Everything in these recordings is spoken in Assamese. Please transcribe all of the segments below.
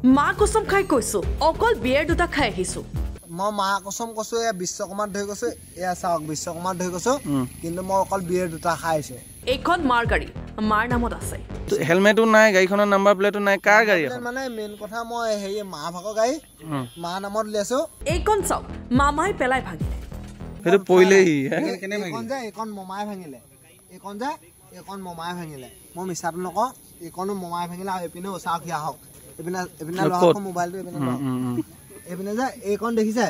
মা কসম খাই কৈছো অকল বিয়েৰ দুটা খাই আহিছো মই মা কসম কৈছো এ বিশ্বকৰ্মাত ধৰি কৈছো এয়া চাওক বিশ্বকৰ্মাত ধৰি কৈছো কিন্তু মই অকল বিয়েৰ দুটা খাইছো এইখন মাৰ গাড়ী মাৰ নামত আছে হেলমেটো নাই গাড়ীখনৰ নাম্বাৰ প্লেটো নাই কাৰ গাড়ী এখন মানে মেইন কথা মই হেই মা ভাগৰ গাড়ী মা নামত লৈছো এইখন চাওক মামাই পেলাই ভাঙিলে সেইটো পইলেই এইখন যে এইখন মমাই ভাঙিলে এইখন মমাই ভাঙিলে মই মিছাটো নকওঁ এইখনো মমাই ভাঙিলে আৰু এপিনে চাওক হিয়া হওক এপিনে লোৱা মোবাইলটো এপিনে যে এইখন দেখিছে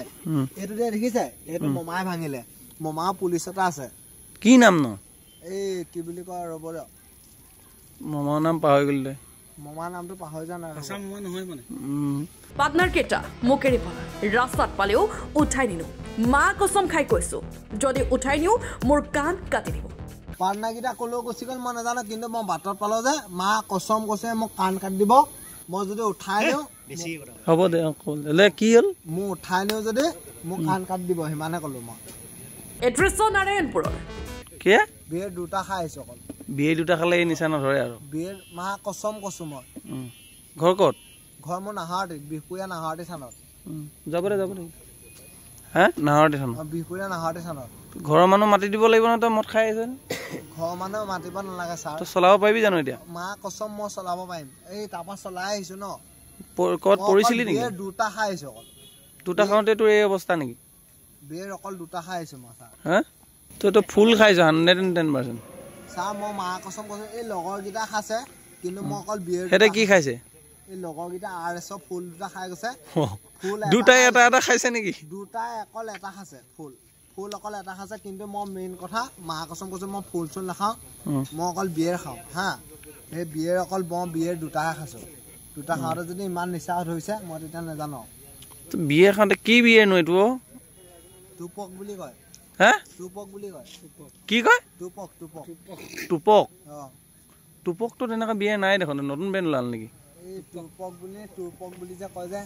এইটো যে দেখিছে এইটো মমাই ভাঙিলে মমা পুলিচ এটা আছে কি নাম ন এই কি বুলি কয় ৰব মমাৰ নাম পাহৰি গ'ল দে মমাৰ নামটো পাহৰি যোৱা নাই সঁচা মমা নহয় মানে পাৰ্টনাৰ কেইটা মোক এৰি পলা ৰাস্তাত পালেও উঠাই নিনো মা কসম খাই কৈছো যদি উঠাই নিও মোৰ কাণ কাটি দিব পাৰ্টনাৰ কেইটা কলেও গুচি গ'ল মই নাজানো কিন্তু মই বাটত পালো যে মা কসম কৈছে মোক কাণ কাটি দিব মই যদি উঠাই দিওঁ হ'ব দে ক'লে কি হ'ল মোক উঠাই নিওঁ যদি মোক কাণ কাটি দিব সিমানে ক'লো মই এড্ৰেছ নাৰায়ণপুৰৰ কি বিয়েৰ দুটা খাই আহিছো অকল বিয়ে দুটা খালে এই নিচা নধৰে আৰু বিয়েৰ মা কসম কৈছো মই ঘৰ ক'ত ঘৰ মোৰ নাহাৰতি বিহপুৰীয়া নাহাৰতি থানত যাব দে হা নাহাৰতি থানত বিহপুৰীয়া নাহাৰতি থানত ঘৰৰ মানুহ মাতি দিব লাগিব নহয় তই মদ খাই আহিছ ঘৰৰ মানুহ মাতিব নালাগে ছাৰ তই চলাব পাৰিবি জানো এতিয়া মা কসম মই চলাব পাৰিম এই তাৰপৰা চলাই আহিছো ন ক'ত পৰিছিলি নেকি বিয়েৰ দুটা খাই আহিছো অকল দুটা খাওঁতে তোৰ এই অৱস্থা নেকি বিয়েৰ অকল দুটা খাই আহিছো মই ছাৰ হা তই ফুল খাইছ 110% ছাৰ মই মা কসম কৈছো এই লগৰকেইটা খাইছে কিন্তু মই অকল বিয়েৰ সিহঁতে কি খাইছে এই লগৰকেইটা RS ফুল দুটা খাই গৈছে ফুল দুটাই এটা খাইছে নেকি দুটাই অকল এটা খাইছে ফুল অকল এটা খাইছে কিন্তু মই মেইন কথা মা কসম কৈছো মই ফুল চুল নাখাওঁ মই অকল বিয়েৰ খাওঁ হা সেই বিয়েৰ অকল মই বিয়েৰ দুটাহে খাইছো দুটা খাওঁতে যদি ইমান নিচা ধৰিছে মই তেতিয়া নাজানো বিয়ে খাওঁতে কি বিয়ে নো এইটো টুপক বুলি কয় হা টুপক বুলি কয় কি কয় টুপক টুপকটো তেনেকুৱা বিয়ে নাই দেখোন নতুন বেন ওলাল নেকি এই টুপক বুলি যে কয় যে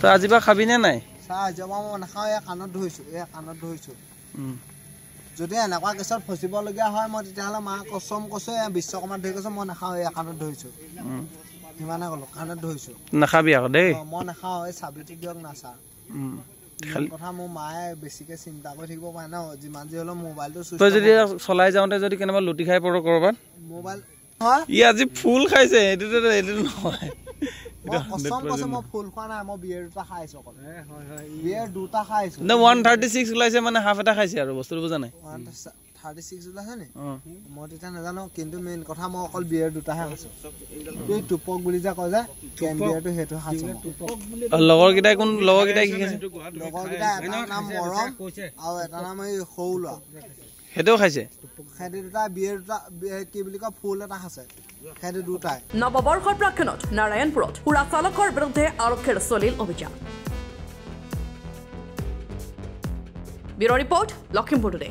তই আজি পৰা খাবি নে নাই চাহ জমা মই নাখাওঁ এয়া কাণত ধৰিছো যদি এনেকুৱা কেছত ফচিবলগীয়া হয় মই তেতিয়াহ'লে মা কসম কৈছো বিশ্বকৰ্মাত ধৰি কৈছো মই নাখাওঁ এয়া কাণত ধৰিছো সিমানে ক'লো কাণত ধৰিছো নাখাবি আকৌ দেই মই নাখাওঁ এই চাবিটো দিয়ক না ছাৰ কথা মোৰ মায়ে বেছিকে চিন্তা কৰি থাকিব পাৰে ন যিমান যি হ'লেও মোবাইলটো তই যদি চলাই যাওঁতে যদি কেনেবা লুটি খাই পৰ কৰবাত মোবাইল ই আজি ফুল খাইছে এইটো নহয় মই কসম কৈছো মই ফুল খোৱা নাই মই বিয়েৰ দুটা খাইছো অকল বিয়েৰ দুটা খাইছো 136 ওলাইছে মানে হাফ এটা খাইছে আৰু বস্তুটো বুজা নাই 136 ওলাইছে নি মই তেতিয়া নাজানো কিন্তু মেইন কথা মই অকল বিয়েৰ দুটাহে খাইছো এই টুপক বুলি যে কয় যে কেন বিয়েৰটো সেইটো খাইছো লগৰকেইটাই কি খাইছে লগৰকেইটা এটাৰ নাম মৰম আৰু এটাৰ নাম এই সৰু ল'ৰা সেইটোও খাইছে সেহেঁতি দুটা বিয়েৰ দুটা কি বুলি কয় ফুল এটা খাইছে সেহেঁতি দুটাই নৱবৰ্ষৰ প্ৰাক্ষণত নাৰায়ণপুৰত সুৰা চালকৰ বিৰুদ্ধে আৰক্ষীৰ চলিল অভিযান ব্যুৰ ৰিপৰ্ট লখিমপুৰ টুডে